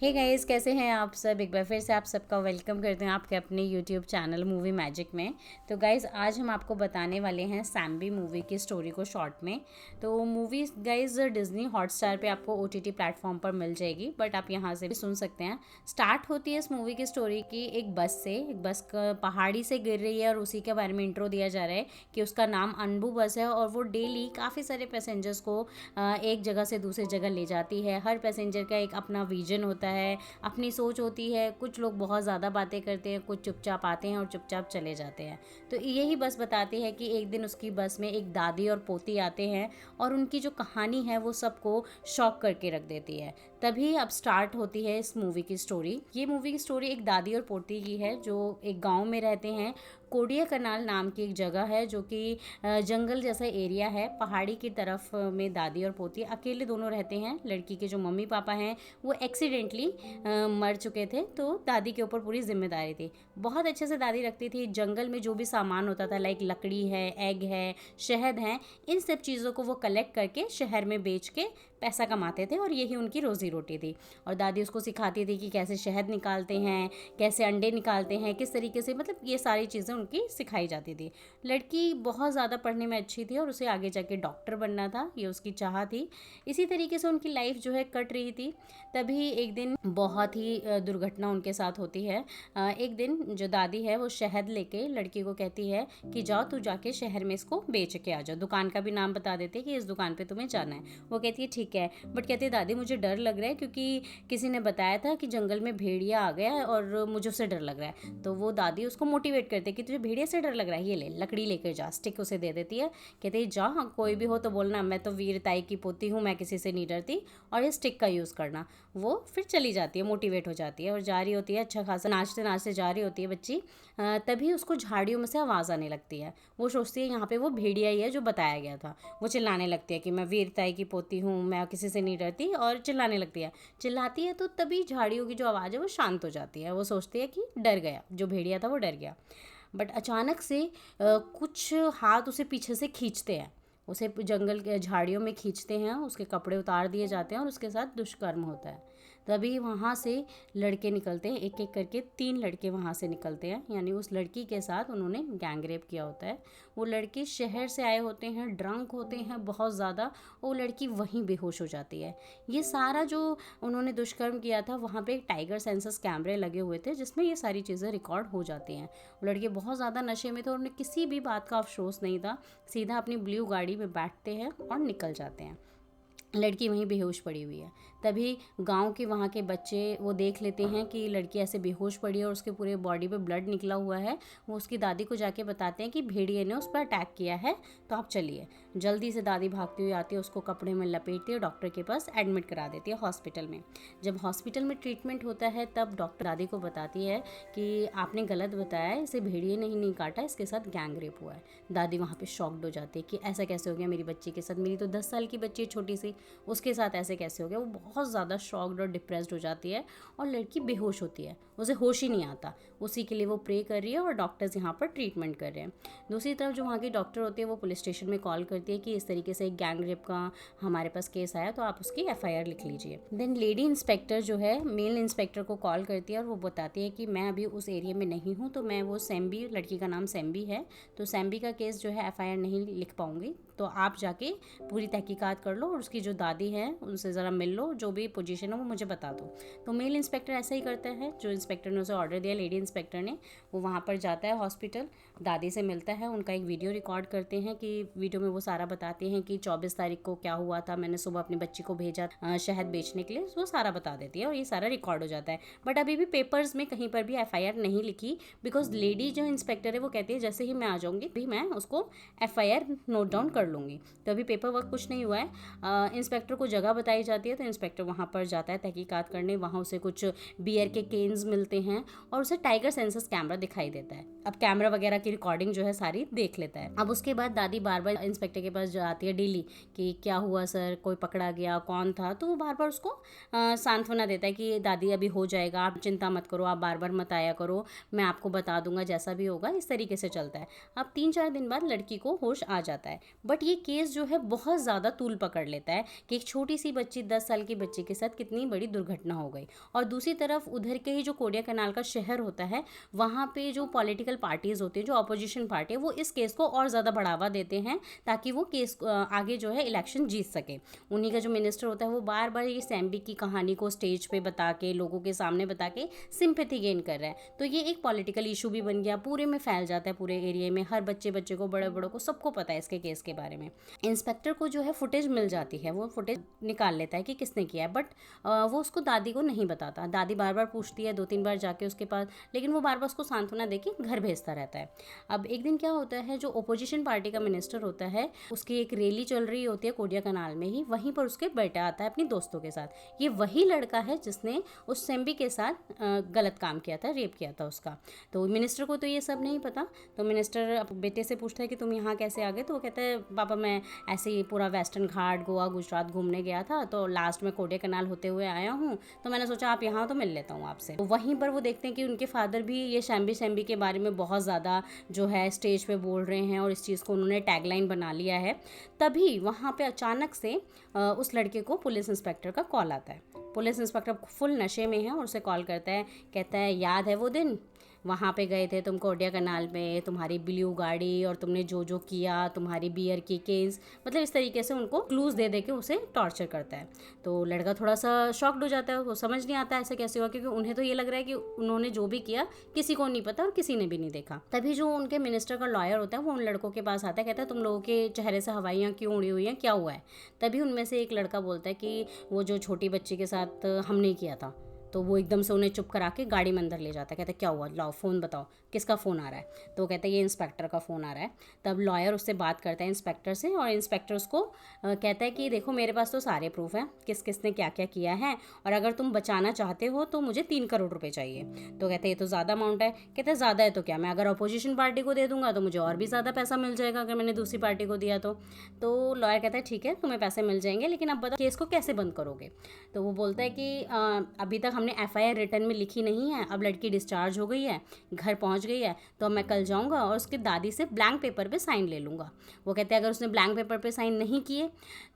Hey guys, कैसे हैं आप सब। एक बार फिर से आप सबका वेलकम करते हैं आपके अपने यूट्यूब चैनल मूवी मैजिक में। तो गाइस, आज हम आपको बताने वाले हैं सैम्बी मूवी की स्टोरी को शॉर्ट में। तो मूवी गाइस डिज्नी हॉटस्टार पे आपको ओटीटी प्लेटफॉर्म पर मिल जाएगी, बट आप यहाँ से भी सुन सकते हैं। स्टार्ट होती है इस मूवी की स्टोरी की एक बस से। एक बस पहाड़ी से गिर रही है और उसी के बारे में इंट्रो दिया जा रहा है कि उसका नाम अनबू बस है और वो डेली काफ़ी सारे पैसेंजर्स को एक जगह से दूसरी जगह ले जाती है। हर पैसेंजर का एक अपना विजन होता है, अपनी सोच होती है। कुछ लोग बहुत ज़्यादा बातें करते हैं, कुछ चुपचाप आते हैं और चुपचाप चले जाते हैं। तो यही बस बताती है कि एक दिन उसकी बस में एक दादी और पोती आते हैं और उनकी जो कहानी है वो सबको शॉक करके रख देती है। तभी अब स्टार्ट होती है इस मूवी की स्टोरी। ये मूवी की स्टोरी एक दादी और पोती की है जो एक गांव में रहते हैं। कोडिया कनाल नाम की एक जगह है जो कि जंगल जैसा एरिया है। पहाड़ी की तरफ में दादी और पोती अकेले दोनों रहते हैं। लड़की के जो मम्मी पापा हैं वो एक्सीडेंटली मर चुके थे, तो दादी के ऊपर पूरी जिम्मेदारी थी। बहुत अच्छे से दादी रखती थी। जंगल में जो भी सामान होता था, लाइक लकड़ी है, एग है, शहद है, इन सब चीज़ों को वो कलेक्ट करके शहर में बेच के पैसा कमाते थे और यही उनकी रोज़ी रोटी थी। और दादी उसको सिखाती थी कि कैसे शहद निकालते हैं, कैसे अंडे निकालते हैं, किस तरीके से, मतलब ये सारी चीज़ें उनकी सिखाई जाती थी। लड़की बहुत ज़्यादा पढ़ने में अच्छी थी और उसे आगे जाके डॉक्टर बनना था, ये उसकी चाह थी। इसी तरीके से उनकी लाइफ जो है कट रही थी। तभी एक दिन बहुत ही दुर्घटना उनके साथ होती है। एक दिन जो दादी है वो शहद लेके लड़की को कहती है कि जाओ तू जाके शहर में इसको बेच के आ जाओ। दुकान का भी नाम बता देते कि इस दुकान पे तुम्हें जाना है। वो कहती है ठीक है, बट कहती है दादी मुझे डर लग रहा है क्योंकि किसी ने बताया था कि जंगल में भेड़िया आ गया है और मुझे उससे डर लग रहा है। तो वो दादी उसको मोटिवेट करते कि तुझे भेड़िया से डर लग रहा है, ये ले लकड़ी लेकर जा, स्टिक उसे दे देती है। कहते हैं जा, कोई भी हो तो बोलना, मैं तो वीरताई की पोती हूँ, मैं किसी से नहीं डरती, और ये स्टिक का यूज़ करना। वो फिर चली जाती है, मोटिवेट हो जाती है और जा रही होती है। अच्छा खासा नाचते नाचते जा रही होती है बच्ची। तभी उसको झाड़ियों में से आवाज़ आने लगती है। वो सोचती है यहाँ पे वो भेड़िया ही है जो बताया गया था। वो चिल्लाने लगती है कि मैं वीरताई की पोती हूँ, मैं किसी से नहीं डरती, और चिल्लाने लगती है। चिल्लाती है तो तभी झाड़ियों की जो आवाज़ है वो शांत हो जाती है। वो सोचती है कि डर गया, जो भेड़िया था वो डर गया। बट अचानक से कुछ हाथ उसे पीछे से खींचते हैं, उसे जंगल के झाड़ियों में खींचते हैं, उसके कपड़े उतार दिए जाते हैं और उसके साथ दुष्कर्म होता है। तभी वहाँ से लड़के निकलते हैं, एक एक करके 3 लड़के वहाँ से निकलते हैं। यानी उस लड़की के साथ उन्होंने गैंग रेप किया होता है। वो लड़के शहर से आए होते हैं, ड्रंक होते हैं बहुत ज़्यादा, वो लड़की वहीं बेहोश हो जाती है। ये सारा जो उन्होंने दुष्कर्म किया था, वहाँ पे एक टाइगर सेंसस कैमरे लगे हुए थे जिसमें ये सारी चीज़ें रिकॉर्ड हो जाती हैं। वो लड़के बहुत ज़्यादा नशे में थे और उन्हें किसी भी बात का अफसोस नहीं था। सीधा अपनी ब्लू गाड़ी में बैठते हैं और निकल जाते हैं। लड़की वहीं बेहोश पड़ी हुई है। तभी गांव के वहाँ के बच्चे वो देख लेते हैं कि लड़की ऐसे बेहोश पड़ी है और उसके पूरे बॉडी पे ब्लड निकला हुआ है। वो उसकी दादी को जाके बताते हैं कि भेड़िए ने उस पर अटैक किया है, तो आप चलिए। जल्दी से दादी भागती हुई आती है, उसको कपड़े में लपेटती है, डॉक्टर के पास एडमिट करा देती है हॉस्पिटल में। जब हॉस्पिटल में ट्रीटमेंट होता है तब डॉक्टर दादी को बताती है कि आपने गलत बताया, इसे भेड़िए ने ही नहीं काटा, इसके साथ गैंग रेप हुआ है। दादी वहाँ पे शॉक्ड हो जाती है कि ऐसा कैसे हो गया मेरी बच्ची के साथ, मेरी तो 10 साल की बच्ची है छोटी सी, उसके साथ ऐसे कैसे हो गया। वो बहुत ज़्यादा शॉक्ड और डिप्रेस्ड हो जाती है और लड़की बेहोश होती है, उसे होश ही नहीं आता। उसी के लिए वो प्रे कर रही है और डॉक्टर्स यहाँ पर ट्रीटमेंट कर रहे हैं। दूसरी तरफ जो वहाँ की डॉक्टर होती है वो पुलिस स्टेशन में कॉल करती है कि इस तरीके से एक गैंग रेप का हमारे पास केस आया, तो आप उसकी एफआईआर लिख लीजिए। देन लेडी इंस्पेक्टर जो है मेल इंस्पेक्टर को कॉल करती है और वो बताती है कि मैं अभी उस एरिया में नहीं हूँ, तो मैं वो सैम्बी, लड़की का नाम सैम्बी है, तो सैम्बी का केस जो है एफआईआर नहीं लिख पाऊँगी, तो आप जाके पूरी तहकीकात कर लो और उसकी जो दादी है उनसे ज़रा मिल लो, जो भी पोजीशन है वो मुझे बता दो। तो मेल इंस्पेक्टर ऐसा ही करता है, जो इंस्पेक्टर ने उसे ऑर्डर दिया लेडी इंस्पेक्टर ने, वो वहाँ पर जाता है हॉस्पिटल, दादी से मिलता है, उनका एक वीडियो रिकॉर्ड करते हैं कि वीडियो में वो सारा बताते हैं कि 24 तारीख को क्या हुआ था, मैंने सुबह अपनी बच्ची को भेजा शहद बेचने के लिए, वो सारा बता देती है और ये सारा रिकॉर्ड हो जाता है। बट अभी भी पेपर्स में कहीं पर भी एफआईआर नहीं लिखी, बिकॉज लेडी जो इंस्पेक्टर है वो कहती है जैसे ही मैं आ जाऊँगी भी मैं उसको एफआईआर नोट डाउन कर लूँगी। तो अभी पेपर वर्क कुछ नहीं हुआ है। इंस्पेक्टर को जगह बताई जाती है तो इंस्पेक्टर वहाँ पर जाता है तहकीकात करने। वहाँ उसे कुछ बियर के केन्स मिलते हैं और उसे टाइगर सेंसस कैमरा दिखाई देता है। अब कैमरा वगैरह की रिकॉर्डिंग जो है सारी देख लेता है। अब उसके बाद दादी बार बार इंस्पेक्टर के पास जाती है डेली कि क्या हुआ सर, कोई पकड़ा गया, कौन था। तो वो बार बार उसको सांत्वना देता है कि दादी अभी हो जाएगा, आप चिंता मत करो, आप बार बार मत आया करो, मैं आपको बता दूंगा जैसा भी होगा। इस तरीके से चलता है। अब 3-4 दिन बाद लड़की को होश आ जाता है। बट ये केस जो है बहुत ज़्यादा तूल पकड़ लेता है कि एक छोटी सी बच्ची, 10 साल की बच्ची के साथ कितनी बड़ी दुर्घटना हो गई। और दूसरी तरफ उधर के ही जो कोडिया कनाल का शहर होता है, वहाँ पे जो पॉलिटिकल पार्टीज़ होती हैं, जो अपोजिशन पार्टी है, वो इस केस को और ज़्यादा बढ़ावा देते हैं ताकि वो केस आगे जो है इलेक्शन जीत सके। उन्हीं का जो मिनिस्टर होता है वो बार बार ये सैम्बी की कहानी को स्टेज पे बता के, लोगों के सामने बता के सिंपैथी गेन कर रहा है। तो ये एक पॉलिटिकल इशू भी बन गया, पूरे में फैल जाता है, पूरे एरिया में हर बच्चे को, बड़े बड़ों को, सबको पता है इसके केस के बारे में। इंस्पेक्टर को जो है फुटेज मिल जाती है, वो फुटेज निकाल लेता है कि किसने किया है। बट वो उसको दादी को नहीं बताता। दादी बार बार पूछती है 2-3 बार जाके उसके पास, लेकिन वो बार बार उसको सांत्वना देके घर भेजता रहता है। अब एक दिन क्या होता है, जो ओपोजिशन पार्टी का मिनिस्टर होता है, उसकी एक रैली चल रही होती है कोडिया कनाल में ही, वहीं पर उसके बेटा आता है अपनी दोस्तों के साथ। ये वही लड़का है जिसने उस सैम्बी के साथ गलत काम किया था, रेप किया था उसका। तो मिनिस्टर को तो ये सब नहीं पता। तो मिनिस्टर बेटे से पूछता है कि तुम यहाँ कैसे आ गए। तो वो कहता है पापा मैं ऐसे ही पूरा वेस्टर्न घाट, गोवा, गुजरात घूमने गया था, तो लास्ट में कोडिया कनाल होते हुए आया हूँ, तो मैंने सोचा आप यहाँ तो मिल लेता हूँ आपसे। तो वहीं पर वो देखते हैं कि उनके फादर भी ये सैम्बी के बारे में बहुत ज़्यादा जो है स्टेज पे बोल रहे हैं और इस चीज़ को उन्होंने टैगलाइन बना लिया है। तभी वहाँ पे अचानक से उस लड़के को पुलिस इंस्पेक्टर का कॉल आता है। पुलिस इंस्पेक्टर फुल नशे में है और उसे कॉल करता है, कहता है याद है वो दिन वहाँ पे गए थे तुम कोडिया कनाल में, तुम्हारी ब्लू गाड़ी और तुमने जो जो किया, तुम्हारी बियर की केन्स, मतलब इस तरीके से उनको क्लूज़ दे दे के उसे टॉर्चर करता है। तो लड़का थोड़ा सा शॉक्ड हो जाता है, वो समझ नहीं आता ऐसे कैसे हुआ, क्योंकि उन्हें तो ये लग रहा है कि उन्होंने जो भी किया किसी को नहीं पता और किसी ने भी नहीं देखा। तभी जो उनके मिनिस्टर का लॉयर होता है वो उन लड़कों के पास आता है, कहता है तुम लोगों के चेहरे से हवाइयाँ क्यों उड़ी हुई हैं, क्या हुआ है। तभी उनमें से एक लड़का बोलता है कि वो जो छोटी बच्ची के साथ हमने किया था। तो वो एकदम से उन्हें चुप करा के गाड़ी में अंदर ले जाता है, कहता है क्या हुआ, लाओ फ़ोन बताओ किसका फ़ोन आ रहा है। तो वो कहता है ये इंस्पेक्टर का फ़ोन आ रहा है। तब लॉयर उससे बात करता है इंस्पेक्टर से, और इंस्पेक्टर उसको कहता है कि देखो मेरे पास तो सारे प्रूफ हैं किस किसने क्या क्या किया है, और अगर तुम बचाना चाहते हो तो मुझे 3 करोड़ रुपए चाहिए। तो कहते हैं ये तो ज़्यादा अमाउंट है। कहते हैं ज़्यादा है तो क्या, मैं अगर अपोजिशन पार्टी को दे दूंगा तो मुझे और भी ज़्यादा पैसा मिल जाएगा अगर मैंने दूसरी पार्टी को दिया तो लॉयर कहता है ठीक है तुम्हें पैसे मिल जाएंगे, लेकिन अब बताओ केस को कैसे बंद करोगे। तो वो बोलता है कि अभी तक हमने FIR रिटर्न में लिखी नहीं है, अब लड़की डिस्चार्ज हो गई है, घर पहुंच गई है, तो मैं कल जाऊंगा और उसकी दादी से ब्लैंक पेपर पे साइन ले लूँगा। वो कहते हैं अगर उसने ब्लैंक पेपर पे साइन नहीं किए,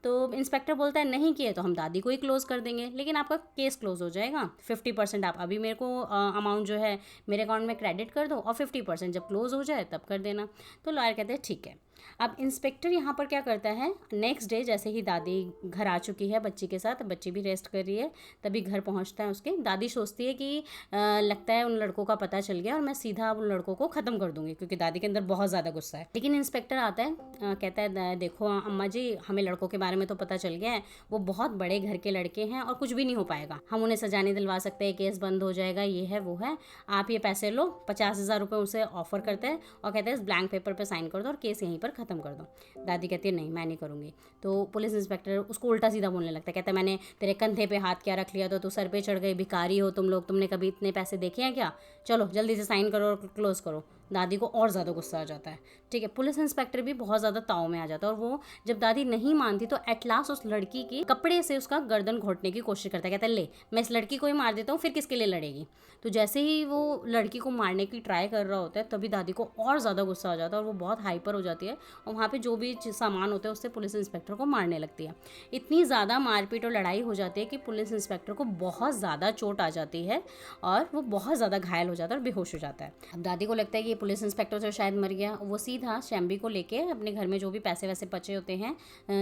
तो इंस्पेक्टर बोलता है नहीं किए तो हम दादी को ही क्लोज़ कर देंगे, लेकिन आपका केस क्लोज हो जाएगा। 50% आप अभी मेरे को अमाउंट जो है मेरे अकाउंट में क्रेडिट कर दो, और 50% जब क्लोज हो जाए तब कर देना। तो लॉयर कहते हैं ठीक है। अब इंस्पेक्टर यहाँ पर क्या करता है, नेक्स्ट डे जैसे ही दादी घर आ चुकी है बच्ची के साथ, बच्ची भी रेस्ट कर रही है, तभी घर पहुँचता है उसके। दादी सोचती है कि लगता है उन लड़कों का पता चल गया और मैं सीधा उन लड़कों को ख़त्म कर दूंगी, क्योंकि दादी के अंदर बहुत ज़्यादा गुस्सा है। लेकिन इंस्पेक्टर आता है, कहता है देखो अम्मा जी हमें लड़कों के बारे में तो पता चल गया है, वो बहुत बड़े घर के लड़के हैं और कुछ भी नहीं हो पाएगा, हम उन्हें सजा नहीं दिलवा सकते, केस बंद हो जाएगा, ये है वो है, आप ये पैसे लो। 50,000 रुपये उसे ऑफर करते हैं और कहते हैं इस ब्लैंक पेपर पर साइन कर दो और केस यहीं पर ख़त्म कर दो। दादी कहती है नहीं मैं नहीं करूँगी। तो पुलिस इंस्पेक्टर उसको उल्टा सीधा बोलने लगता है, कहता है मैंने तेरे कंधे पे हाथ क्या रख लिया तो तू सर पे चढ़ गई, भिखारी हो तुम लोग, तुमने कभी इतने पैसे देखे हैं क्या, चलो जल्दी से साइन करो और क्लोज करो। दादी को और ज़्यादा गुस्सा आ जाता है। ठीक है, पुलिस इंस्पेक्टर भी बहुत ज़्यादा ताव में आ जाता है, और वो जब दादी नहीं मानती तो एट लास्ट उस लड़की के कपड़े से उसका गर्दन घोटने की कोशिश करता है। कहता है ले मैं इस लड़की को ही मार देता हूँ, फिर किसके लिए लड़ेगी। तो जैसे ही वो लड़की को मारने की ट्राई कर रहा होता है तभी दादी को और ज़्यादा गुस्सा आ जाता है और वो बहुत हाइपर हो जाती है, और वहाँ पर जो भी सामान होता है उससे पुलिस इंस्पेक्टर को मारने लगती है। इतनी ज़्यादा मारपीट और लड़ाई हो जाती है कि पुलिस इंस्पेक्टर को बहुत ज़्यादा चोट आ जाती है और वो बहुत ज़्यादा घायल हो जाता है और बेहोश हो जाता है। अब दादी को लगता है कि ये पुलिस इंस्पेक्टर तो शायद मर गया। वो सीधा सैम्बी को लेके अपने घर में जो भी पैसे वैसे बचे होते हैं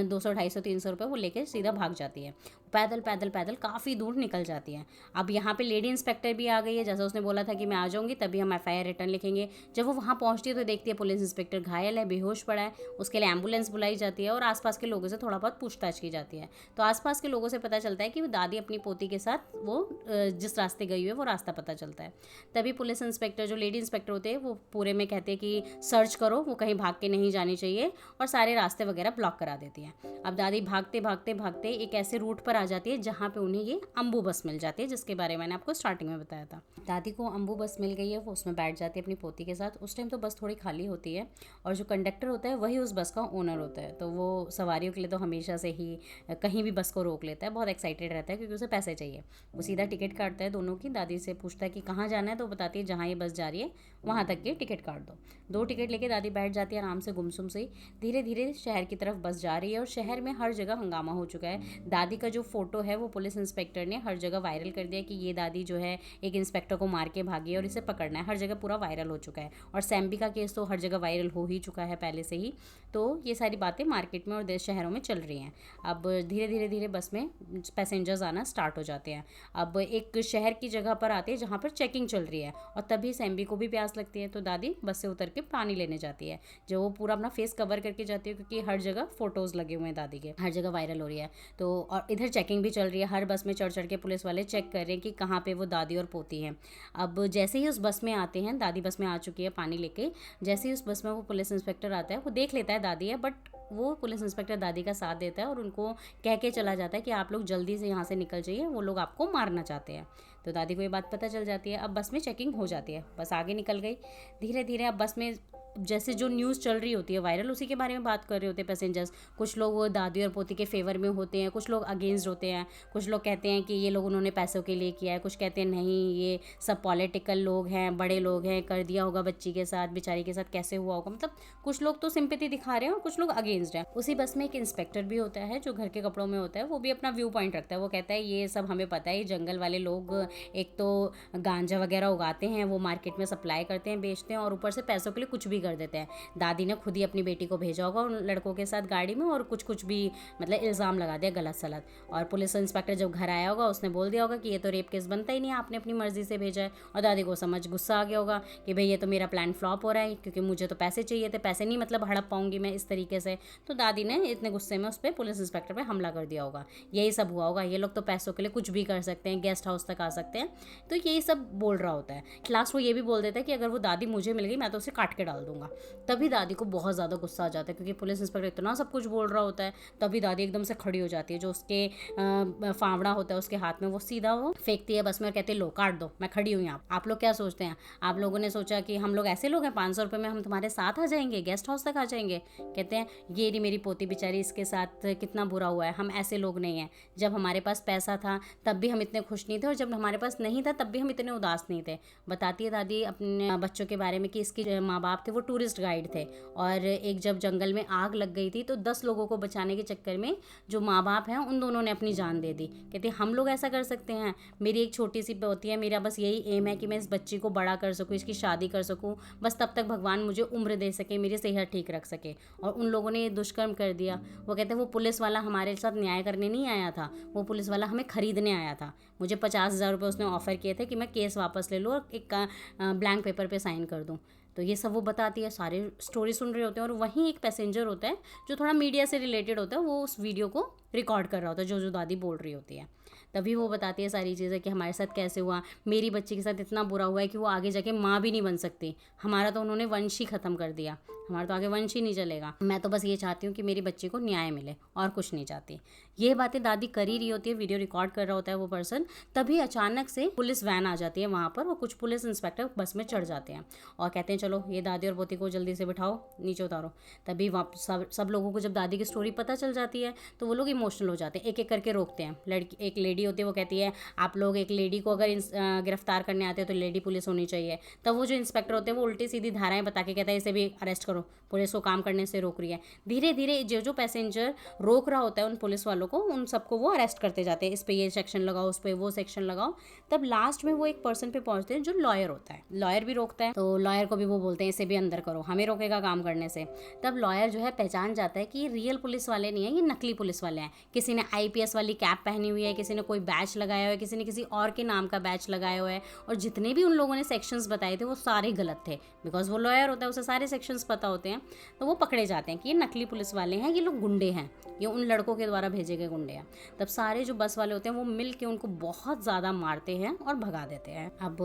200, 250, 300 रुपये, वो लेके सीधा भाग जाती है। पैदल पैदल पैदल काफ़ी दूर निकल जाती है। अब यहाँ पे लेडी इंस्पेक्टर भी आ गई है, जैसा उसने बोला था कि मैं आ जाऊँगी तभी हम FIR रिटर्न लिखेंगे। जब वो वहाँ पहुँचती है तो देखती है पुलिस इंस्पेक्टर घायल है, बेहोश पड़ा है, उसके लिए एम्बुलेंस बुलाई जाती है और आसपास के लोगों से थोड़ा बहुत पूछताछ की जाती है। तो आसपास के लोगों से पता चलता है कि दादी अपनी पोती के साथ वो जिस रास्ते गई हुई है वो रास्ता पता चलता है। तभी पुलिस इंस्पेक्टर जो लेडी इंस्पेक्टर होते हैं वो पूरे में कहते हैं कि सर्च करो, वो कहीं भाग के नहीं जानी चाहिए, और सारे रास्ते वगैरह ब्लॉक करा देती है। अब दादी भागते भागते भागते एक ऐसे रूट पर आ जाती है जहाँ पे उन्हें ये अम्बू बस मिल जाती है, जिसके बारे में मैंने आपको स्टार्टिंग में बताया था। दादी को अम्बू बस मिल गई है, वो उसमें बैठ जाती है अपनी पोती के साथ। उस टाइम तो बस थोड़ी खाली होती है और जो कंडक्टर होता है वही उस बस का ओनर होता है, तो वो सवारियों के लिए तो हमेशा से ही कहीं भी बस को रोक लेता है, बहुत एक्साइटेड रहता है क्योंकि उसे पैसे चाहिए। वो सीधा टिकट काटता है दोनों की, दादी से पूछता है कि कहाँ जाना है, तो बताती है जहाँ ये बस जा रही है वहाँ तक की टिकट काट दो। 2 टिकट लेके दादी बैठ जाती है आराम से गुमसुम से। धीरे धीरे शहर की तरफ बस जा रही है और शहर में हर जगह हंगामा हो चुका है। दादी का जो फोटो है वो पुलिस इंस्पेक्टर ने हर जगह वायरल कर दिया कि ये दादी जो है एक इंस्पेक्टर को मार के भागी है और इसे पकड़ना है। हर जगह पूरा वायरल हो चुका है, और सैम्बी का केस तो हर जगह वायरल हो ही चुका है पहले से ही। तो ये सारी बातें मार्केट में और देश शहरों में चल रही हैं। अब धीरे धीरे धीरे बस में पैसेंजर्स आना स्टार्ट हो जाते हैं। अब एक शहर की जगह पर आते हैं जहाँ पर चेकिंग चल रही है, और तभी सैम्बी को भी प्यास लगती है, तो दादी बस से उतर के पानी लेने जाती है। जो वो पूरा अपना फेस कवर करके जाती है क्योंकि हर जगह फोटोज़ लगे हुए हैं दादी के, हर जगह वायरल हो रही है। तो और इधर चेकिंग भी चल रही है, हर बस में चढ़ चढ़ के पुलिस वाले चेक कर रहे हैं कि कहाँ पे वो दादी और पोती हैं। अब जैसे ही उस बस में आते हैं, दादी बस में आ चुकी है पानी लेके, जैसे ही उस बस में वो पुलिस इंस्पेक्टर आता है, वो देख लेता है दादी है, बट वो पुलिस इंस्पेक्टर दादी का साथ देता है और उनको कह के चला जाता है कि आप लोग जल्दी से यहाँ से निकल जाइए, वो लोग आपको मारना चाहते हैं। तो दादी को ये बात पता चल जाती है। अब बस में चेकिंग हो जाती है, बस आगे निकल गई धीरे धीरे। अब बस में जैसे जो न्यूज़ चल रही होती है वायरल, उसी के बारे में बात कर रहे होते हैं पैसेंजर्स। कुछ लोग वो दादी और पोती के फेवर में होते हैं, कुछ लोग अगेंस्ट होते हैं, कुछ लोग कहते हैं कि ये लोग उन्होंने पैसों के लिए किया है, कुछ कहते हैं नहीं ये सब पॉलिटिकल लोग हैं, बड़े लोग हैं, कर दिया होगा बच्ची के साथ, बेचारी के साथ कैसे हुआ होगा। मतलब कुछ लोग तो सिंपैथी दिखा रहे हैं और कुछ लोग अगेंस्ट हैं। उसी बस में एक इंस्पेक्टर भी होता है जो घर के कपड़ों में होता है, वो भी अपना व्यू पॉइंट रखता है। वो कहता है ये सब हमें पता है, ये जंगल वाले लोग एक तो गांजा वगैरह उगाते हैं, वो मार्केट में सप्लाई करते हैं, बेचते हैं, और ऊपर से पैसों के लिए कुछ भी कर देते हैं। दादी ने खुद ही अपनी बेटी को भेजा होगा उन लड़कों के साथ गाड़ी में, और कुछ कुछ भी मतलब इल्ज़ाम लगा दिया गलत सलत। और पुलिस इंस्पेक्टर जब घर आया होगा उसने बोल दिया होगा कि ये तो रेप केस बनता ही नहीं, आपने अपनी मर्जी से भेजा है। और दादी को समझ गुस्सा आ गया होगा कि भाई ये तो मेरा प्लान फ्लॉप हो रहा है, क्योंकि मुझे तो पैसे चाहिए थे, पैसे नहीं मतलब हड़प पाऊंगी मैं इस तरीके से। तो दादी ने इतने गुस्से में उस पर पुलिस इंस्पेक्टर पर हमला कर दिया होगा। यही सब हुआ होगा, ये लोग तो पैसों के लिए कुछ भी कर सकते हैं, गेस्ट हाउस तक आ सकते हैं, तो यही सब बोल रहा होता है। लास्ट वो ये भी बोल देता है कि अगर वो दादी मुझे मिल गई मैं तो उसे काट के डाल दूंगा। तभी दादी को बहुत ज़्यादा गुस्सा आ जाता है क्योंकि पुलिस इंस्पेक्टर इतना सब कुछ बोल रहा होता है। तभी दादी एकदम से खड़ी हो जाती है, जो उसके फावड़ा होता है उसके हाथ में वो सीधा वो फेंकती है बस में और कहते हैं लो काट दो, मैं खड़ी हूँ यहाँ। आप लोग क्या सोचते हैं, आप लोगों ने सोचा कि हम लोग ऐसे लोग हैं 500 रुपये में हम तुम्हारे साथ आ जाएंगे, गेस्ट हाउस तक आ जाएंगे। कहते हैं ये रही मेरी पोती बेचारी, इसके साथ कितना बुरा हुआ है, हम ऐसे लोग नहीं हैं। जब हमारे पास पैसा था तब भी हम इतने खुश नहीं थे, और जब हमारे पास नहीं था तब भी हम इतने उदास नहीं थे। बताती है दादी अपने बच्चों के बारे में कि इसके माँ बाप थे वो टूरिस्ट गाइड थे, और एक जब जंगल में आग लग गई थी तो 10 लोगों को बचाने के चक्कर में जो माँ बाप हैं उन दोनों ने अपनी जान दे दी। कहते हैं हम लोग ऐसा कर सकते हैं, मेरी एक छोटी सी पोती है, मेरा बस यही एम है कि मैं इस बच्ची को बड़ा कर सकूँ, इसकी शादी कर सकूँ, बस तब तक भगवान मुझे उम्र दे सके, मेरी सेहत ठीक रख सके। और उन लोगों ने ये दुष्कर्म कर दिया। वो कहते हैं वो पुलिस वाला हमारे साथ न्याय करने नहीं आया था, वो पुलिस वाला हमें खरीदने आया था। मुझे 50,000 रुपये उसने ऑफ़र किए थे कि मैं केस वापस ले लूँ और एक ब्लैंक पेपर पे साइन कर दूँ। तो ये सब वो बताती है, सारे स्टोरी सुन रहे होते हैं, और वहीं एक पैसेंजर होता है जो थोड़ा मीडिया से रिलेटेड होता है, वो उस वीडियो को रिकॉर्ड कर रहा होता है जो दादी बोल रही होती है। तभी वो बताती है सारी चीज़ें कि हमारे साथ कैसे हुआ, मेरी बच्ची के साथ इतना बुरा हुआ है कि वो आगे जाके माँ भी नहीं बन सकती, हमारा तो उन्होंने वंश ही ख़त्म कर दिया, हमारा तो आगे वंश ही नहीं चलेगा। मैं तो बस ये चाहती हूँ कि मेरी बच्ची को न्याय मिले और कुछ नहीं चाहती। ये बातें दादी कर ही रही होती है, वीडियो रिकॉर्ड कर रहा होता है वो पर्सन। तभी अचानक से पुलिस वैन आ जाती है वहाँ पर, और कुछ पुलिस इंस्पेक्टर बस में चढ़ जाते हैं और कहते हैं चलो ये दादी और पोती को जल्दी से बिठाओ, नीचे उतारो। तभी वहाँ सब लोगों को जब दादी की स्टोरी पता चल जाती है तो वो लोग इमोशनल हो जाते हैं, एक एक करके रोकते हैं। एक लेडी होती है, वो कहती है आप लोग एक लेडी को अगर गिरफ्तार करने आते हैं तो लेडी पुलिस होनी चाहिए। तब वो जो इंस्पेक्टर होते हैं वो उल्टी सीधी धाराएं बता के कहता है इसे भी अरेस्ट करो, पुलिस को काम करने से रोक रही है। धीरे धीरे जो पैसेंजर रोक रहा होता है उन पुलिस वालों को, उन सबको वो अरेस्ट करते जाते हैं, इस पे ये सेक्शन लगाओ, उस पे वो सेक्शन लगाओ। तब लास्ट में वो एक पर्सन पे पहुंचते हैं जो लॉयर होता है, लॉयर भी रोकता है, तो लॉयर को भी वो बोलते हैं इसे भी अंदर करो, हमें रोकेगा काम करने से। तब लॉयर जो है पहचान जाता है कि ये रियल पुलिस वाले नहीं है, ये नकली पुलिस वाले हैं। किसी ने IPS वाली कैप पहनी हुई है, किसी ने कोई बैच लगाया हुआ है, किसी ने किसी और के नाम का बैच लगाया हुआ है, और जितने भी उन लोगों ने सेक्शंस बताए थे वो सारे गलत थे। बिकॉज वो लॉयर होता है, उसे सारे सेक्शंस पता होते हैं, तो वो पकड़े जाते हैं कि ये नकली पुलिस वाले हैं, ये लोग गुंडे हैं, ये उन लड़कों के द्वारा भेजे गए गुंडे हैं। तब सारे जो बस वाले होते हैं वो मिल के उनको बहुत ज़्यादा मारते हैं और भगा देते हैं। अब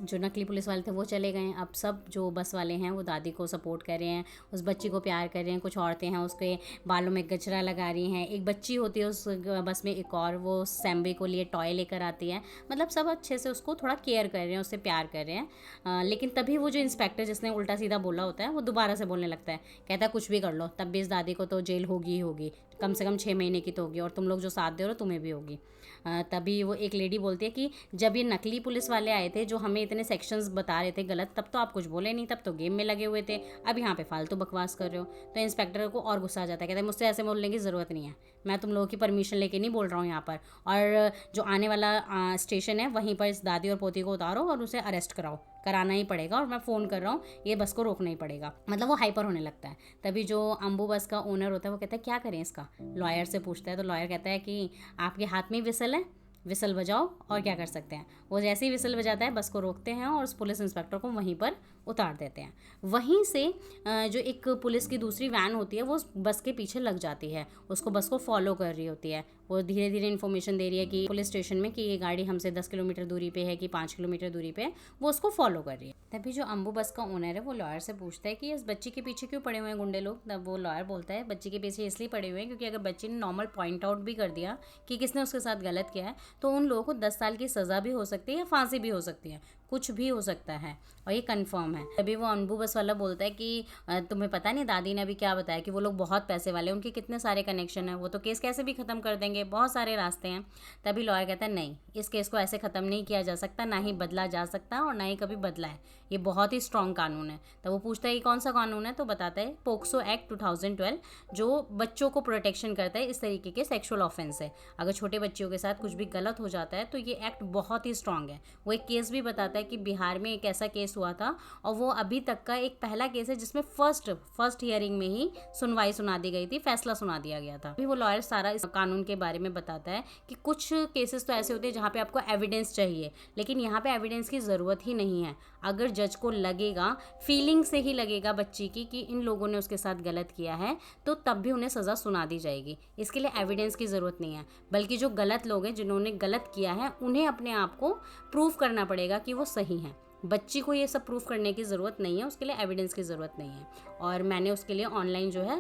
जो नकली पुलिस वाले थे वो चले गए। अब सब जो बस वाले हैं वो दादी को सपोर्ट कर रहे हैं, उस बच्ची को प्यार कर रहे हैं। कुछ औरतें हैं उसके बालों में गजरा लगा रही हैं, एक बच्ची होती है उस बस में एक और, वो सैम्बी को लिए टॉय लेकर आती है। मतलब सब अच्छे से उसको थोड़ा केयर कर रहे हैं, उससे प्यार कर रहे हैं। लेकिन तभी वो जो इंस्पेक्टर जिसने उल्टा सीधा बोला होता है वो दोबारा से बोलने लगता है, कहता है कुछ भी कर लो तब भी इस दादी को तो जेल होगी ही होगी, कम से कम 6 महीने की तो होगी, और तुम लोग जो साथ दे रहे हो तुम्हें भी होगी। तभी वो एक लेडी बोलती है कि जब ये नकली पुलिस वाले आए थे जो हमें इतने सेक्शंस बता रहे थे गलत, तब तो आप कुछ बोले नहीं, तब तो गेम में लगे हुए थे, अब यहाँ पे फालतू बकवास कर रहे हो। तो इंस्पेक्टर को और गुस्सा आ जाता है, कहता है मुझसे ऐसे बोलने की ज़रूरत नहीं है, मैं तुम लोगों की परमिशन लेके नहीं बोल रहा हूँ यहाँ पर, और जो आने वाला स्टेशन है वहीं पर इस दादी और पोती को उतारो और उसे अरेस्ट कराओ, कराना ही पड़ेगा, और मैं फ़ोन कर रहा हूँ, ये बस को रोकना ही पड़ेगा। मतलब वो हाइपर होने लगता है। तभी जो अम्बू बस का ओनर होता है वो कहता है क्या करें इसका, लॉयर से पूछता है। तो लॉयर कहता है कि आपके हाथ में विसल है, विसल बजाओ और क्या कर सकते हैं। वो जैसे ही विसल बजाता है बस को रोकते हैं और उस पुलिस इंस्पेक्टर को वहीं पर उतार देते हैं। वहीं से जो एक पुलिस की दूसरी वैन होती है वो उस बस के पीछे लग जाती है, उसको बस को फॉलो कर रही होती है। वो धीरे धीरे इन्फॉर्मेशन दे रही है कि पुलिस स्टेशन में कि ये गाड़ी हमसे 10 किलोमीटर दूरी पे है कि 5 किलोमीटर दूरी पे है, वो उसको फॉलो कर रही है। तभी जो अम्बू बस का ओनर है वो लॉयर से पूछता है कि इस बच्ची के पीछे क्यों पड़े हुए हैं गुंडे लोग। तब वो लॉयर बोलता है बच्ची के पीछे इसलिए पड़े हुए हैं क्योंकि अगर बच्ची ने नॉर्मल पॉइंट आउट भी कर दिया कि किसने उसके साथ गलत किया है तो उन लोगों को 10 साल की सज़ा भी हो सकती है या फांसी भी हो सकती है, कुछ भी हो सकता है, और ये कंफर्म है। तभी वो अम्बू बस वाला बोलता है कि तुम्हें पता नहीं दादी ने अभी क्या बताया कि वो लोग बहुत पैसे वाले, उनके कितने सारे कनेक्शन हैं, वो तो केस कैसे भी ख़त्म कर देंगे, बहुत सारे रास्ते हैं। तभी लॉयर कहता है नहीं, इस केस को ऐसे ख़त्म नहीं किया जा सकता, ना ही बदला जा सकता और ना ही कभी बदला है, ये बहुत ही स्ट्रॉन्ग कानून है। तो वो पूछता है कि कौन सा कानून है, तो बताता है पोक्सो एक्ट 2012, जो बच्चों को प्रोटेक्शन करता है इस तरीके के सेक्सुअल ऑफेंस से। अगर छोटे बच्चियों के साथ कुछ भी गलत हो जाता है तो ये एक्ट बहुत ही स्ट्रॉन्ग है। वो एक केस भी बताता है कि बिहार में एक ऐसा केस हुआ था और वो अभी तक का एक पहला केस है जिसमें फर्स्ट हियरिंग में ही सुनवाई सुना दी गई थी, फैसला सुना दिया गया था। अभी वो लॉयर सारा इस कानून के बारे में बताता है कि कुछ केसेस तो ऐसे होते हैं जहाँ पे आपको एविडेंस चाहिए, लेकिन यहाँ पे एविडेंस की ज़रूरत ही नहीं है। अगर जज को लगेगा, फीलिंग से ही लगेगा बच्ची की कि इन लोगों ने उसके साथ गलत किया है, तो तब भी उन्हें सज़ा सुना दी जाएगी। इसके लिए एविडेंस की ज़रूरत नहीं है, बल्कि जो गलत लोग हैं जिन्होंने गलत किया है उन्हें अपने आप को प्रूव करना पड़ेगा कि वो सही हैं। बच्ची को ये सब प्रूफ करने की ज़रूरत नहीं है, उसके लिए एविडेंस की ज़रूरत नहीं है। और मैंने उसके लिए ऑनलाइन जो है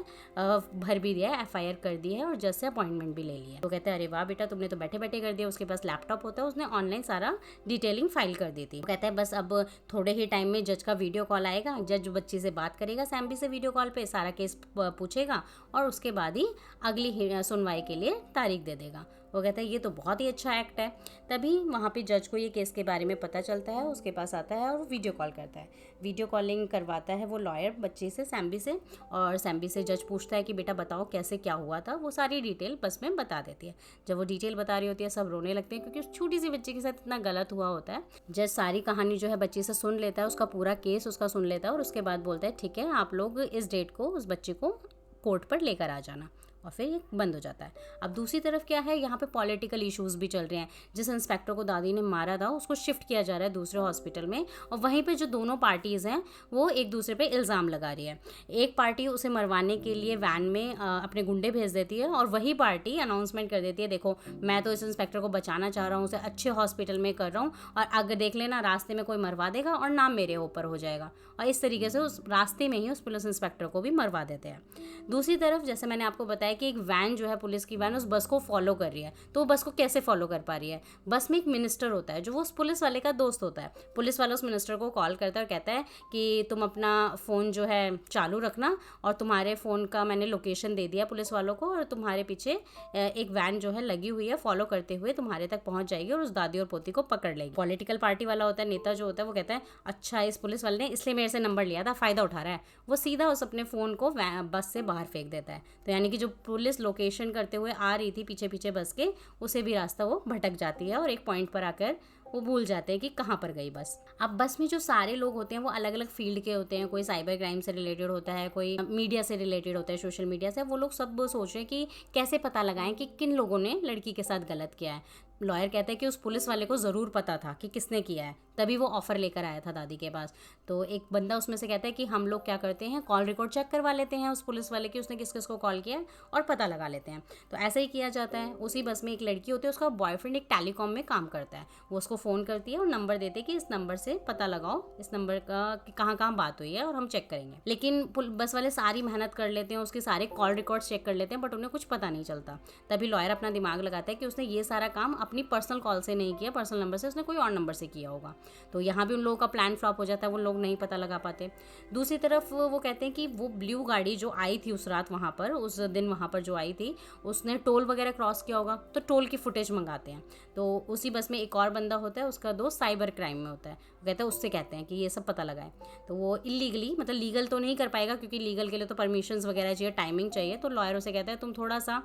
भर भी दिया है, FIR कर दी है और जज से अपॉइंटमेंट भी ले लिया। तो कहते हैं अरे वाह बेटा, तुमने तो बैठे बैठे कर दिया। उसके पास लैपटॉप होता है, उसने ऑनलाइन सारा डिटेलिंग फाइल कर दी थी। कहता है बस अब थोड़े ही टाइम में जज का वीडियो कॉल आएगा, जज बच्ची से बात करेगा सैम्बी से वीडियो कॉल पर, सारा केस पूछेगा और उसके बाद ही अगली सुनवाई के लिए तारीख दे देगा। वो कहता है ये तो बहुत ही अच्छा एक्ट है। तभी वहाँ पे जज को ये केस के बारे में पता चलता है, उसके पास आता है और वीडियो कॉल करता है। वीडियो कॉलिंग करवाता है वो लॉयर बच्ची से, सैम्बी से, और सैम्बी से जज पूछता है कि बेटा बताओ कैसे क्या हुआ था। वो सारी डिटेल बस में बता देती है। जब वो डिटेल बता रही होती है सब रोने लगते हैं क्योंकि उस छोटी सी बच्ची के साथ इतना गलत हुआ होता है। जज सारी कहानी जो है बच्ची से सुन लेता है, उसका पूरा केस उसका सुन लेता है और उसके बाद बोलता है ठीक है, आप लोग इस डेट को उस बच्ची को कोर्ट पर लेकर आ जाना, और फिर ये बंद हो जाता है। अब दूसरी तरफ क्या है, यहाँ पे पॉलिटिकल इश्यूज़ भी चल रहे हैं। जिस इंस्पेक्टर को दादी ने मारा था उसको शिफ्ट किया जा रहा है दूसरे हॉस्पिटल में, और वहीं पे जो दोनों पार्टीज़ हैं वो एक दूसरे पे इल्ज़ाम लगा रही है। एक पार्टी उसे मरवाने के लिए वैन में अपने गुंडे भेज देती है और वही पार्टी अनाउंसमेंट कर देती है देखो मैं तो इस इंस्पेक्टर को बचाना चाह रहा हूँ, उसे अच्छे हॉस्पिटल में कर रहा हूँ, और अगर देख लेना रास्ते में कोई मरवा देगा और नाम मेरे ऊपर हो जाएगा। और इस तरीके से उस रास्ते में ही उस पुलिस इंस्पेक्टर को भी मरवा देते हैं। दूसरी तरफ जैसे मैंने आपको बताया कि एक वैन जो है पुलिस की वैन उस बस को फॉलो कर रही है, तो वो बस को कैसे फॉलो कर पा रही है। बस में एक मिनिस्टर होता है जो वो उस पुलिस वाले का दोस्त होता है। पुलिस वाला उस मिनिस्टर को कॉल करता है और कहता है कि तुम अपना फ़ोन जो है चालू रखना, और तुम्हारे फ़ोन का मैंने लोकेशन दे दिया पुलिस वालों को, और तुम्हारे पीछे एक वैन जो है लगी हुई है, फॉलो करते हुए तुम्हारे तक पहुंच जाएगी और उस दादी और पोती को पकड़ लेगी। पॉलिटिकल पार्टी वाला होता है, नेता जो होता है, वो कहता है अच्छा इस पुलिस वाले ने इसलिए मेरे से नंबर लिया था, फ़ायदा उठा रहा है। वो सीधा उस अपने फ़ोन को बस से बाहर फेंक देता है। तो यानी कि जो पुलिस लोकेशन करते हुए आ रही थी पीछे पीछे बस के, उसे भी रास्ता वो भटक जाती है और एक पॉइंट पर आकर वो भूल जाते हैं कि कहाँ पर गई बस। अब बस में जो सारे लोग होते हैं वो अलग अलग फील्ड के होते हैं, कोई साइबर क्राइम से रिलेटेड होता है, कोई मीडिया से रिलेटेड होता है, सोशल मीडिया से। वो लोग सब सोच रहे हैं कि कैसे पता लगाएं कि किन लोगों ने लड़की के साथ गलत किया है। लॉयर कहता है कि उस पुलिस वाले को ज़रूर पता था कि किसने किया है, तभी वो ऑफ़र लेकर आया था दादी के पास। तो एक बंदा उसमें से कहता है कि हम लोग क्या करते हैं, कॉल रिकॉर्ड चेक करवा लेते हैं उस पुलिस वाले की, उसने किस किस को कॉल किया है और पता लगा लेते हैं। तो ऐसा ही किया जाता है। उसी बस में एक लड़की होती है, उसका बॉयफ्रेंड एक टेलीकॉम में काम करता है। वो उसको फ़ोन करती है और नंबर देते हैं कि इस नंबर से पता लगाओ, इस नंबर का कि कहाँ कहाँ बात हुई है और हम चेक करेंगे। लेकिन बस वाले सारी मेहनत कर लेते हैं, उसके सारे कॉल रिकॉर्ड चेक कर लेते हैं, बट उन्हें कुछ पता नहीं चलता। तभी लॉयर अपना दिमाग लगाता है कि उसने ये सारा काम अपनी पर्सनल कॉल से नहीं किया, पर्सनल नंबर से, उसने कोई और नंबर से किया होगा। तो यहाँ भी उन लोगों का प्लान फ्लॉप हो जाता है, वो लोग नहीं पता लगा पाते। दूसरी तरफ वो कहते हैं कि वो ब्लू गाड़ी जो आई थी उस रात वहाँ पर, उस दिन वहाँ पर जो आई थी, उसने टोल वगैरह क्रॉस किया होगा, तो टोल की फुटेज मंगाते हैं। तो उसी बस में एक और बंदा होता है, उसका दोस्त साइबर क्राइम में होता है, वो कहता है उससे कहते हैं कि ये सब पता लगाए। तो वो इलीगली, मतलब लीगल तो नहीं कर पाएगा क्योंकि लीगल के लिए तो परमिशंस वगैरह चाहिए, टाइमिंग चाहिए। तो लॉयर उसे कहता है तुम थोड़ा सा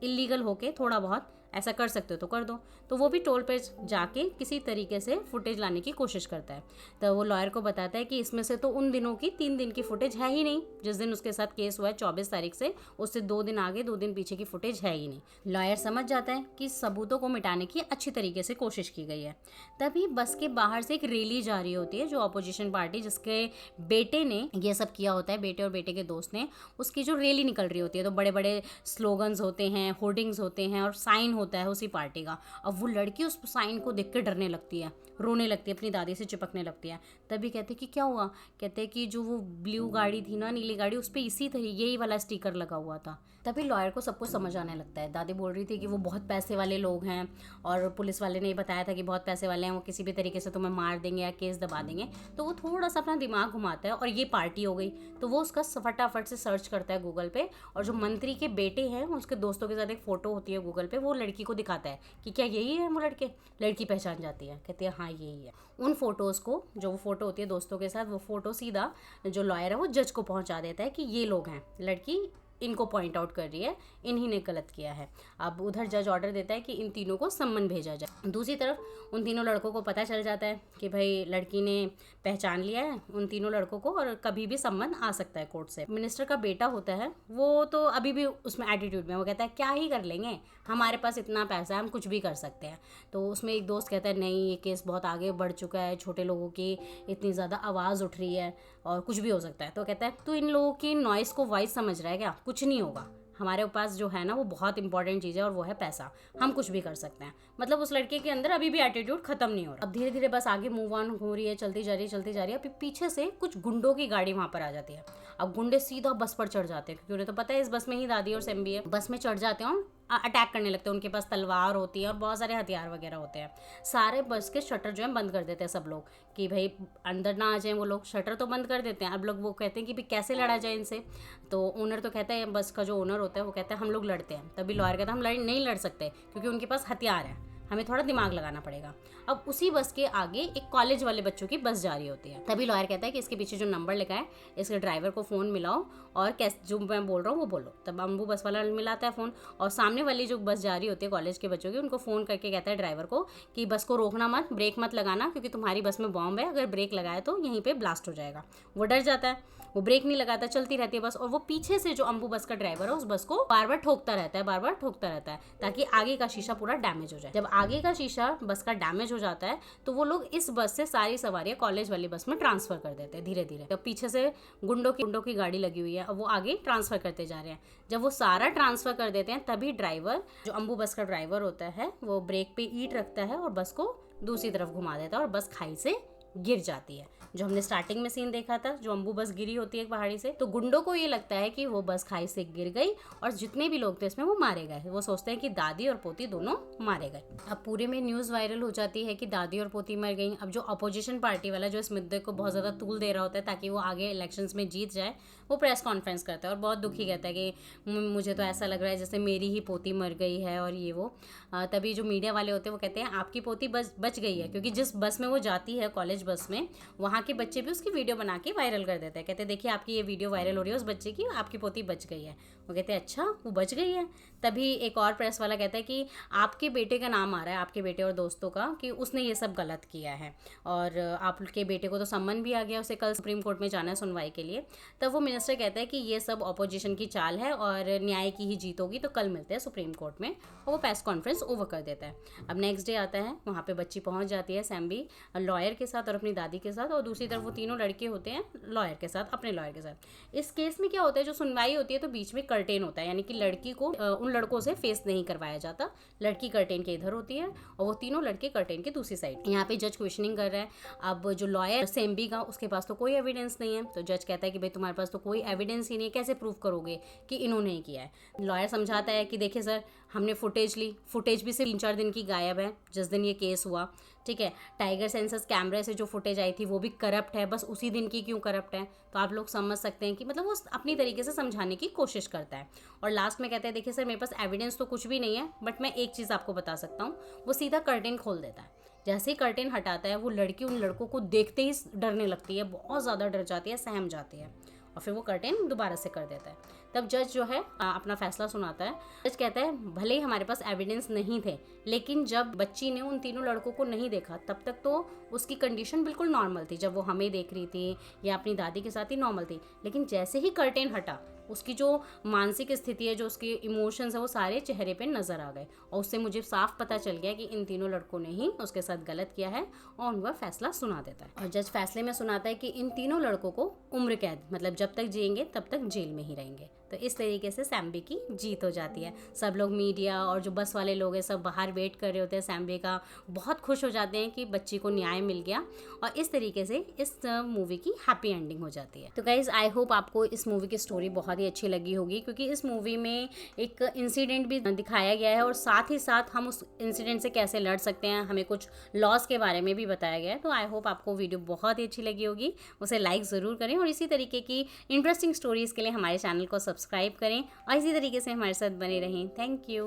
इलीगल होके थोड़ा बहुत ऐसा कर सकते हो तो कर दो। तो वो भी टोल पे जाके किसी तरीके से फुटेज लाने की कोशिश करता है। तो वो लॉयर को बताता है कि इसमें से तो उन दिनों की 3 दिन की फुटेज है ही नहीं, जिस दिन उसके साथ केस हुआ है 24 तारीख से, उससे 2 दिन आगे 2 दिन पीछे की फुटेज है ही नहीं। लॉयर समझ जाता है कि सबूतों को मिटाने की अच्छी तरीके से कोशिश की गई है। तभी बस के बाहर से एक रैली जा रही होती है, जो अपोजिशन पार्टी जिसके बेटे ने ये सब किया होता है, बेटे और बेटे के दोस्त ने, उसकी जो रैली निकल रही होती है। तो बड़े बड़े स्लोगन्स होते हैं, होर्डिंग्स होते हैं और साइन होता है उसी पार्टी का। अब वो लड़की उस साइन को देख के डरने लगती है, रोने लगती है, अपनी दादी से चिपकने लगती है। तभी कहते कि क्या हुआ, कहते कि जो वो ब्लू गाड़ी थी ना, नीली गाड़ी, उस पर इसी तरह यही वाला स्टिकर लगा हुआ था। तभी लॉयर को सब कुछ समझ आने लगता है। दादी बोल रही थी कि वो बहुत पैसे वाले लोग हैं और पुलिस वाले ने बताया था कि बहुत पैसे वाले हैं, वो किसी भी तरीके से तुम्हें मार देंगे या केस दबा देंगे। तो वो थोड़ा सा अपना दिमाग घुमाता है और ये पार्टी हो गई। तो वो उसका फटाफट से सर्च करता है गूगल पे, और जो मंत्री के बेटे हैं उसके दोस्तों के साथ एक फ़ोटो होती है गूगल पे, वो लड़की को दिखाता है कि क्या यही है वो लड़के। लड़की पहचान जाती है, कहती है हाँ यही है। उन फोटोज़ को, जो वो फ़ोटो होती है दोस्तों के साथ, वो फ़ोटो सीधा जो लॉयर है वो जज को पहुंचा देता है कि ये लोग हैं, लड़की इनको पॉइंट आउट कर रही है, इन्हीं ने गलत किया है। अब उधर जज ऑर्डर देता है कि इन तीनों को सम्मन भेजा जाए। दूसरी तरफ उन तीनों लड़कों को पता चल जाता है कि भाई लड़की ने पहचान लिया है उन तीनों लड़कों को और कभी भी सम्मन आ सकता है कोर्ट से। मिनिस्टर का बेटा होता है वो तो अभी भी उसमें एटीट्यूड में, वो कहता है क्या ही कर लेंगे, हमारे पास इतना पैसा है, हम कुछ भी कर सकते हैं। तो उसमें एक दोस्त कहता है नहीं, ये केस बहुत आगे बढ़ चुका है, छोटे लोगों की इतनी ज़्यादा आवाज़ उठ रही है और कुछ भी हो सकता है। तो कहता है तू इन लोगों की नॉइस को वॉइस समझ रहा है क्या, कुछ नहीं होगा, हमारे पास जो है ना वो बहुत इंपॉर्टेंट चीज़ है और वो है पैसा, हम कुछ भी कर सकते हैं। मतलब उस लड़के के अंदर अभी भी एटीट्यूड खत्म नहीं हो रहा। अब धीरे धीरे बस आगे मूव ऑन हो रही है, चलती जा रही है, चलती जा रही है। फिर पीछे से कुछ गुंडों की गाड़ी वहाँ पर आ जाती है। अब गुंडे सीधा बस पर चढ़ जाते हैं क्योंकि उन्हें तो पता है इस बस में ही दादी और सैम्बी है। बस में चढ़ जाते हैं और अटैक करने लगते हैं। उनके पास तलवार होती है और बहुत सारे हथियार वगैरह होते हैं। सारे बस के शटर जो है बंद कर देते हैं सब लोग कि भाई अंदर ना आ जाए वो लोग, शटर तो बंद कर देते हैं। अब लोग वो कहते हैं कि भाई कैसे लड़ा जाए इनसे। तो ओनर तो कहता है, बस का जो ओनर होता है वो कहता है हम लोग लड़ते हैं। तभी लॉयर कहता है हम नहीं लड़ सकते क्योंकि उनके पास हथियार है, हमें थोड़ा दिमाग लगाना पड़ेगा। अब उसी बस के आगे एक कॉलेज वाले बच्चों की बस जा रही होती है। तभी लॉयर कहता है कि इसके पीछे जो नंबर लिखा है इसके ड्राइवर को फ़ोन मिलाओ और कैसे जो मैं बोल रहा हूँ वो बोलो। तब अम्बू बस वाला मिलाता है फ़ोन और सामने वाली जो बस जा रही होती है कॉलेज के बच्चों की, उनको फ़ोन करके कहता है ड्राइवर को कि बस को रोकना मत, ब्रेक मत लगाना क्योंकि तुम्हारी बस में बॉम्ब है, अगर ब्रेक लगाए तो यहीं पर ब्लास्ट हो जाएगा। वो डर जाता है, वो ब्रेक नहीं लगाता, चलती रहती है बस। और वो पीछे से जो अम्बू बस का ड्राइवर है उस बस को बार बार ठोकता रहता है ताकि आगे का शीशा पूरा डैमेज हो जाए। जब आगे का शीशा बस का डैमेज हो जाता है तो वो लोग इस बस से सारी सवारियां कॉलेज वाली बस में ट्रांसफर कर देते हैं धीरे धीरे। जब पीछे से गुंडों की गाड़ी लगी हुई है, अब वो आगे ट्रांसफर करते जा रहे हैं। जब वो सारा ट्रांसफर कर देते हैं तभी ड्राइवर, जो अम्बू बस का ड्राइवर होता है, वो ब्रेक पे ईंट रखता है और बस को दूसरी तरफ घुमा देता है और बस खाई से गिर जाती है। जो हमने स्टार्टिंग में सीन देखा था, जो अम्बू बस गिरी होती है एक पहाड़ी से, तो गुंडों को ये लगता है कि वो बस खाई से गिर गई और जितने भी लोग थे इसमें वो मारे गए। वो सोचते हैं कि दादी और पोती दोनों मारे गए। अब पूरे में न्यूज़ वायरल हो जाती है कि दादी और पोती मर गई। अब जो अपोजिशन पार्टी वाला जो इस मुद्दे को बहुत ज़्यादा तूल दे रहा होता है ताकि वो आगे इलेक्शंस में जीत जाए, वो प्रेस कॉन्फ्रेंस करता है और बहुत दुखी कहता है कि मुझे तो ऐसा लग रहा है जैसे मेरी ही पोती मर गई है और ये वो। तभी जो मीडिया वाले होते हैं वो कहते हैं आपकी पोती बच गई है क्योंकि जिस बस में वो जाती है कॉलेज कॉलेज बस में, वहाँ के बच्चे भी उसकी वीडियो बना के वायरल कर देते हैं। कहते हैं देखिए आपकी ये वीडियो वायरल हो रही है उस बच्चे की, आपकी पोती बच गई है। वो कहते हैं अच्छा वो बच गई है। तभी एक और प्रेस वाला कहता है कि आपके बेटे का नाम आ रहा है, आपके बेटे और दोस्तों का, कि उसने ये सब गलत किया है और आपके बेटे को तो सम्मन भी आ गया, उसे कल सुप्रीम कोर्ट में जाना है सुनवाई के लिए। तब वो मिनिस्टर कहता है कि ये सब ऑपोजिशन की चाल है और न्याय की ही जीत होगी, तो कल मिलते हैं सुप्रीम कोर्ट में, और वो प्रेस कॉन्फ्रेंस ओवर कर देता है। अब नेक्स्ट डे आता है, वहाँ पे बच्ची पहुँच जाती है सैम्बी लॉयर के साथ और अपनी दादी के साथ, और दूसरी तरफ वो तीनों लड़के होते हैं लॉयर के साथ, अपने लॉयर के साथ। इस केस में क्या होता है, जो सुनवाई होती है तो बीच में कर्टेन होता है, यानी कि लड़की को उन लड़कों से फेस नहीं करवाया जाता, लड़की कर्टेन के इधर होती है और वो तीनों लड़के कर्टेन के दूसरी साइड। यहाँ पे जज क्वेश्चनिंग कर रहा है। अब जो लॉयर सैम्बी का, उसके पास तो कोई एविडेंस नहीं है, तो जज कहता है कि भाई तुम्हारे पास तो कोई एविडेंस ही नहीं है, कैसे प्रूव करोगे कि इन्होंने ही किया है। लॉयर समझाता है कि देखिए सर, हमने फुटेज ली, फुटेज भी सिर्फ 3-4 दिन की गायब है जिस दिन ये केस हुआ, ठीक है। टाइगर सेंसस कैमरे से जो फुटेज आई थी वो भी करप्ट है, बस उसी दिन की क्यों करप्ट है। तो आप लोग समझ सकते हैं कि मतलब वो अपनी तरीके से समझाने की कोशिश करता है। और लास्ट में कहते हैं देखिए सर, मेरे पास एविडेंस तो कुछ भी नहीं है, बट मैं एक चीज़ आपको बता सकता हूँ। वो सीधा कर्टेन खोल देता है। जैसे ही कर्टेन हटाता है, वो लड़की उन लड़कों को देखते ही डरने लगती है, बहुत ज़्यादा डर जाती है, सहम जाती है, और फिर वो कर्टेन दोबारा से कर देता है। तब जज जो है अपना फैसला सुनाता है। जज कहता है भले ही हमारे पास एविडेंस नहीं थे, लेकिन जब बच्ची ने उन तीनों लड़कों को नहीं देखा तब तक तो उसकी कंडीशन बिल्कुल नॉर्मल थी, जब वो हमें देख रही थी या अपनी दादी के साथ ही नॉर्मल थी। लेकिन जैसे ही कर्टेन हटा, उसकी जो मानसिक स्थिति है, जो उसके इमोशंस है, वो सारे चेहरे पे नज़र आ गए, और उससे मुझे साफ पता चल गया कि इन तीनों लड़कों ने ही उसके साथ गलत किया है, और उनका फैसला सुना देता है। और जज फैसले में सुनाता है कि इन तीनों लड़कों को उम्र कैद, मतलब जब तक जिएंगे तब तक जेल में ही रहेंगे। तो इस तरीके से सैम्बी की जीत हो जाती है। सब लोग, मीडिया और जो बस वाले लोग हैं, सब बाहर वेट कर रहे होते हैं सैम्बी का, बहुत खुश हो जाते हैं कि बच्ची को न्याय मिल गया, और इस तरीके से इस मूवी की हैप्पी एंडिंग हो जाती है। तो गाइज आई होप आपको इस मूवी की स्टोरी बहुत ही अच्छी लगी होगी, क्योंकि इस मूवी में एक इंसिडेंट भी दिखाया गया है और साथ ही साथ हम उस इंसिडेंट से कैसे लड़ सकते हैं, हमें कुछ लॉस के बारे में भी बताया गया है। तो आई होप आपको वीडियो बहुत ही अच्छी लगी होगी, उसे लाइक ज़रूर करें, और इसी तरीके की इंटरेस्टिंग स्टोरीज़ के लिए हमारे चैनल को सब्सक्राइब करें, और इसी तरीके से हमारे साथ बने रहें। Thank you.